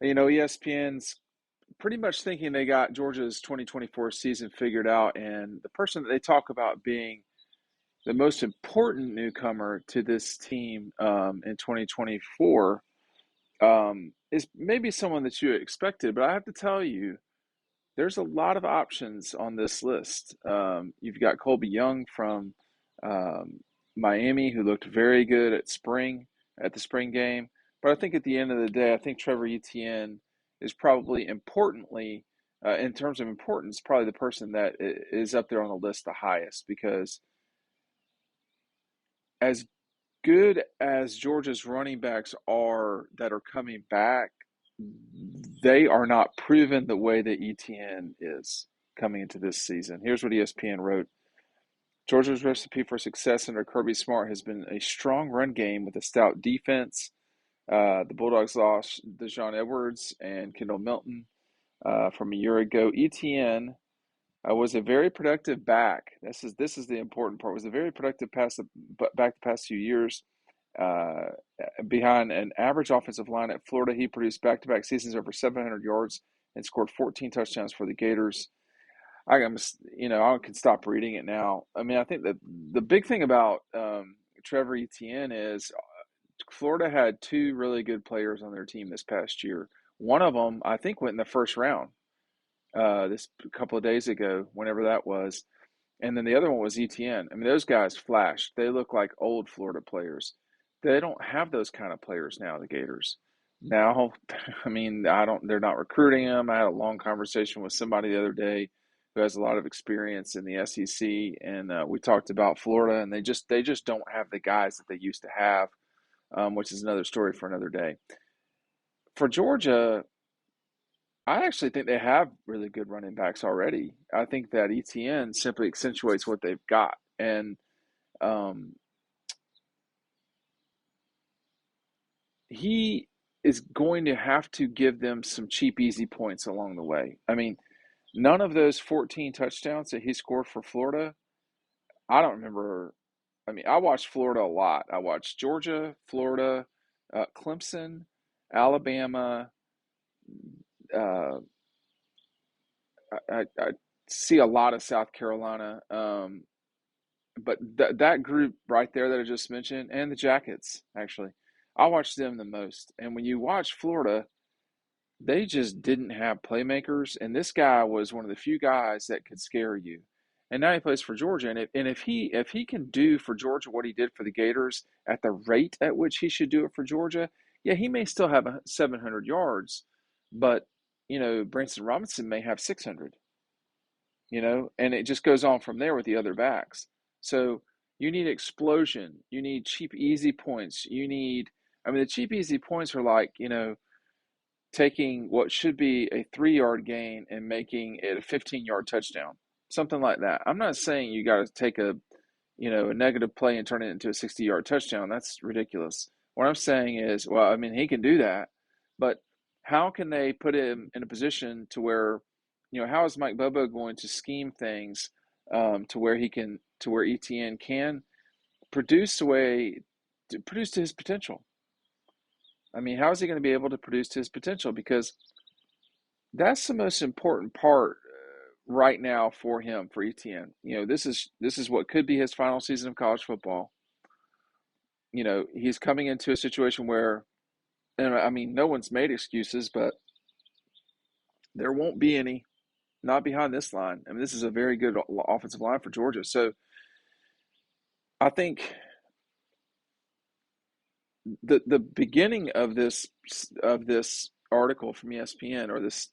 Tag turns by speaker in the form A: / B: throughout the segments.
A: ESPN's pretty much thinking they got Georgia's 2024 season figured out, and the person that they talk about being the most important newcomer to this team in 2024 is maybe someone that you expected, but I have to tell you, there's a lot of options on this list. You've got Colby Young from um, Miami, who looked very good at the spring game. But I think at the end of the day, I think Trevor Etienne is probably importantly, in terms of importance, probably the person that is up there on the list the highest because as good as Georgia's running backs are that are coming back, they are not proven the way that ETN is coming into this season. Here's what ESPN wrote. Georgia's recipe for success under Kirby Smart has been a strong run game with a stout defense. The Bulldogs lost Dejon Edwards and Kendall Milton from a year ago. ETN was a very productive back. This is the important part. Was a very productive back the past few years. Uh, Behind an average offensive line at Florida, he produced back-to-back seasons over 700 yards and scored 14 touchdowns for the Gators. I can stop reading it now. I mean, I think that the big thing about Trevor Etienne is Florida had two really good players on their team this past year. One of them, I think, went in the first round this a couple of days ago, whenever that was. And then the other one was Etienne. I mean, those guys flashed. They look like old Florida players. They don't have those kind of players now, the Gators. Now, I mean, I don't. They're not recruiting them. I had a long conversation with somebody the other day who has a lot of experience in the SEC, and we talked about Florida, and they just don't have the guys that they used to have, which is another story for another day. For Georgia, I actually think they have really good running backs already. I think that ETN simply accentuates what they've got, and um, he is going to have to give them some cheap, easy points along the way. I mean, none of those 14 touchdowns that he scored for Florida, I don't remember. I mean, I watched Florida a lot. I watched Georgia, Florida, Clemson, Alabama. Uh, I see a lot of South Carolina, but that group right there that I just mentioned, and the Jackets, actually, I watched them the most. And when you watch Florida, they just didn't have playmakers, and this guy was one of the few guys that could scare you. And now he plays for Georgia, and if he can do for Georgia what he did for the Gators at the rate at which he should do it for Georgia, yeah, he may still have 700 yards, but Branson Robinson may have 600. And it just goes on from there with the other backs. So you need explosion. You need cheap, easy points. I mean, the cheap, easy points are like, taking what should be a 3 yard gain and making it a 15-yard touchdown, something like that. I'm not saying you got to take a negative play and turn it into a 60-yard touchdown. That's ridiculous. What I'm saying is, well, I mean, he can do that, but how can they put him in a position to where, how is Mike Bobo going to scheme things to where ETN can produce produce to his potential? I mean, how is he going to be able to produce to his potential? Because that's the most important part right now for him, for ETN. This is what could be his final season of college football. He's coming into a situation where, and I mean, no one's made excuses, but there won't be any, not behind this line. I mean, this is a very good offensive line for Georgia. So I think the beginning of this article from ESPN, or this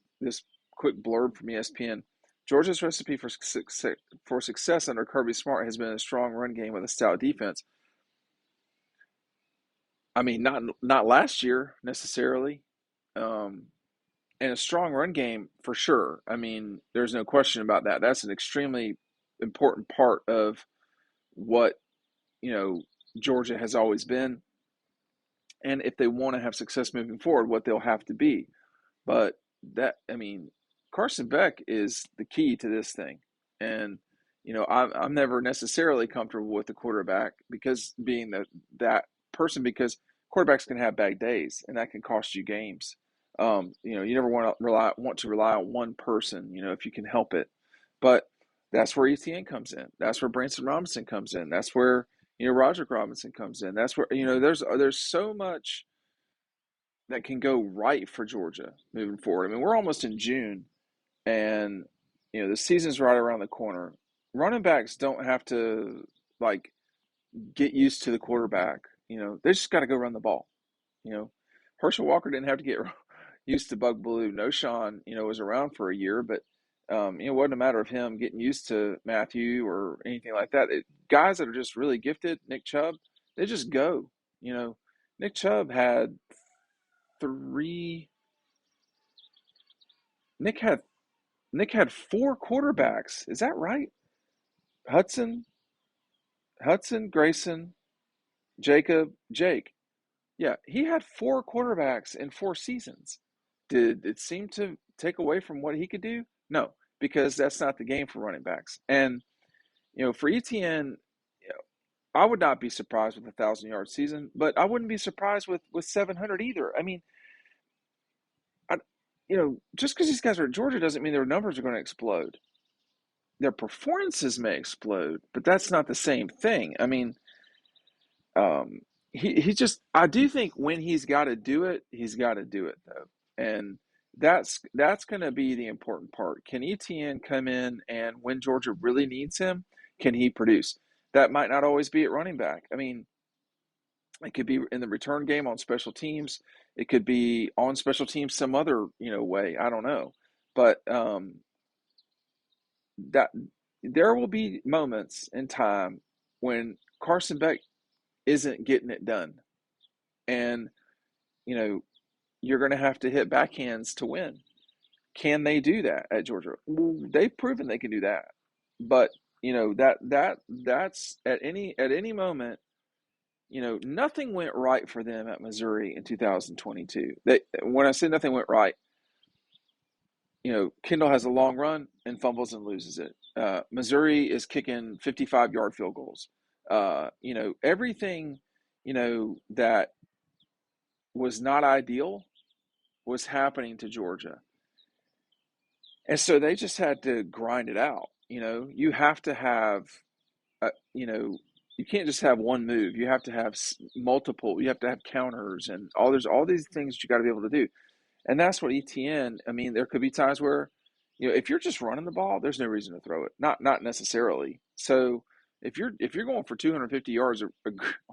A: quick blurb from ESPN, Georgia's recipe for success under Kirby Smart has been a strong run game with a stout defense. I mean, not last year necessarily, um, and a strong run game for sure. I mean, there's no question about that. That's an extremely important part of what you know Georgia has always been, and if they want to have success moving forward, what they'll have to be. But I mean, Carson Beck is the key to this thing. And, I'm never necessarily comfortable with the quarterback because being that person, because quarterbacks can have bad days and that can cost you games. You never want to rely on one person, if you can help it. But that's where ETN comes in. That's where Branson Robinson comes in. That's where Roger Robinson comes in. That's where there's so much that can go right for Georgia moving forward. I mean, we're almost in June, and the season's right around the corner. Running backs don't have to like get used to the quarterback. They just got to go run the ball. You know, Herschel Walker didn't have to get used to Bug Blue. No, Sean, was around for a year, but it wasn't a matter of him getting used to Matthew or anything like that. Guys that are just really gifted, Nick Chubb, they just go. You know, Nick Chubb had three. Nick had Nick had four quarterbacks. Is that right? Hudson, Grayson, Jacob, Jake. Yeah, he had four quarterbacks in 4 seasons. Did it seem to take away from what he could do? No, because that's not the game for running backs. And for Etienne, I would not be surprised with a 1,000-yard season, but I wouldn't be surprised with 700 either. I mean, I, just because these guys are at Georgia doesn't mean their numbers are going to explode. Their performances may explode, but that's not the same thing. I mean, um, he just I do think when he's got to do it though, and that's going to be the important part. Can Etienne come in and when Georgia really needs him, can he produce? That might not always be at running back. I mean, it could be in the return game on special teams. It could be on special teams some other way. I don't know, but that there will be moments in time when Carson Beck isn't getting it done. And, you know, you're going to have to hit backhands to win. Can they do that at Georgia? Well, they've proven they can do that. But, that's at any moment, nothing went right for them at Missouri in 2022. When I say nothing went right, Kendall has a long run and fumbles and loses it. Missouri is kicking 55-yard field goals. Everything, that was not ideal was happening to Georgia. And so they just had to grind it out. You have to have, you can't just have one move. You have to have multiple. You have to have counters and there's all these things you got to be able to do. And that's what Etienne. I mean, there could be times where, if you're just running the ball, there's no reason to throw it. Not necessarily. So if you're going for 250 yards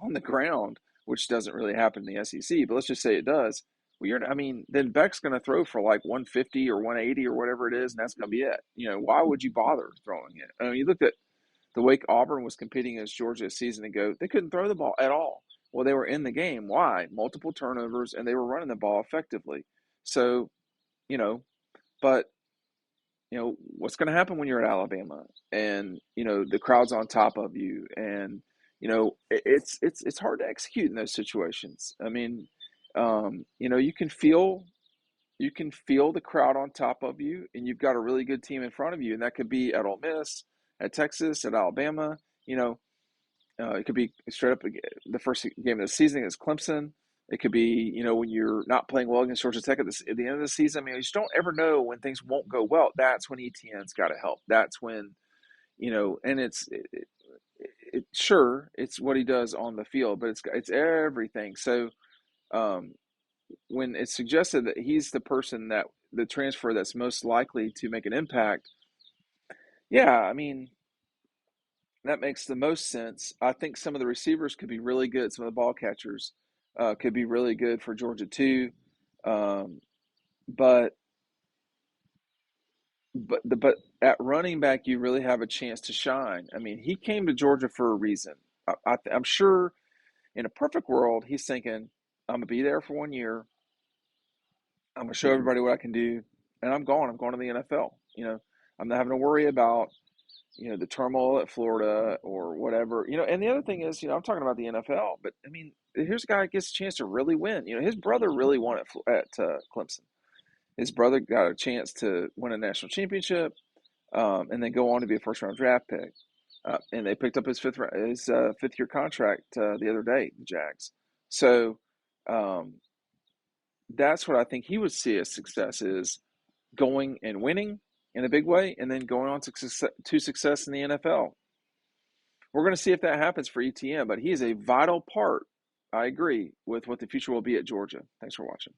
A: on the ground, which doesn't really happen in the SEC, but let's just say it does. Well, then Beck's going to throw for like 150 or 180 or whatever it is, and that's going to be it. Why would you bother throwing it? I mean, you looked at the way Auburn was competing against Georgia a season ago. They couldn't throw the ball at all. Well, they were in the game. Why? Multiple turnovers, and they were running the ball effectively. So, you know, but what's going to happen when you're at Alabama, and the crowd's on top of you, and it's hard to execute in those situations. I mean, you can feel the crowd on top of you, and you've got a really good team in front of you, and that could be at Ole Miss, at Texas, at Alabama. It could be straight up the first game of the season against Clemson. It could be, when you're not playing well against Georgia Tech at the end of the season. I mean, you just don't ever know when things won't go well. That's when ETN's got to help. That's when, and sure, it's what he does on the field, but it's everything. So when it's suggested that he's the person that the transfer that's most likely to make an impact, yeah, I mean, that makes the most sense. I think some of the receivers could be really good. Some of the ball catchers could be really good for Georgia too. Um, but but at running back, you really have a chance to shine. I mean, he came to Georgia for a reason. I'm sure in a perfect world, he's thinking, I'm gonna be there for 1 year. I'm gonna show everybody what I can do, and I'm gone. I'm going to the NFL. I'm not having to worry about the turmoil at Florida or whatever. And the other thing is, I'm talking about the NFL, but I mean, here's a guy that gets a chance to really win. His brother really won at Clemson. His brother got a chance to win a national championship, and then go on to be a first round draft pick. And they picked up his fifth year contract the other day, the Jags. So, um, that's what I think he would see as success is going and winning in a big way, and then going on to success in the NFL. We're going to see if that happens for Etienne, but he is a vital part. I agree with what the future will be at Georgia. Thanks for watching.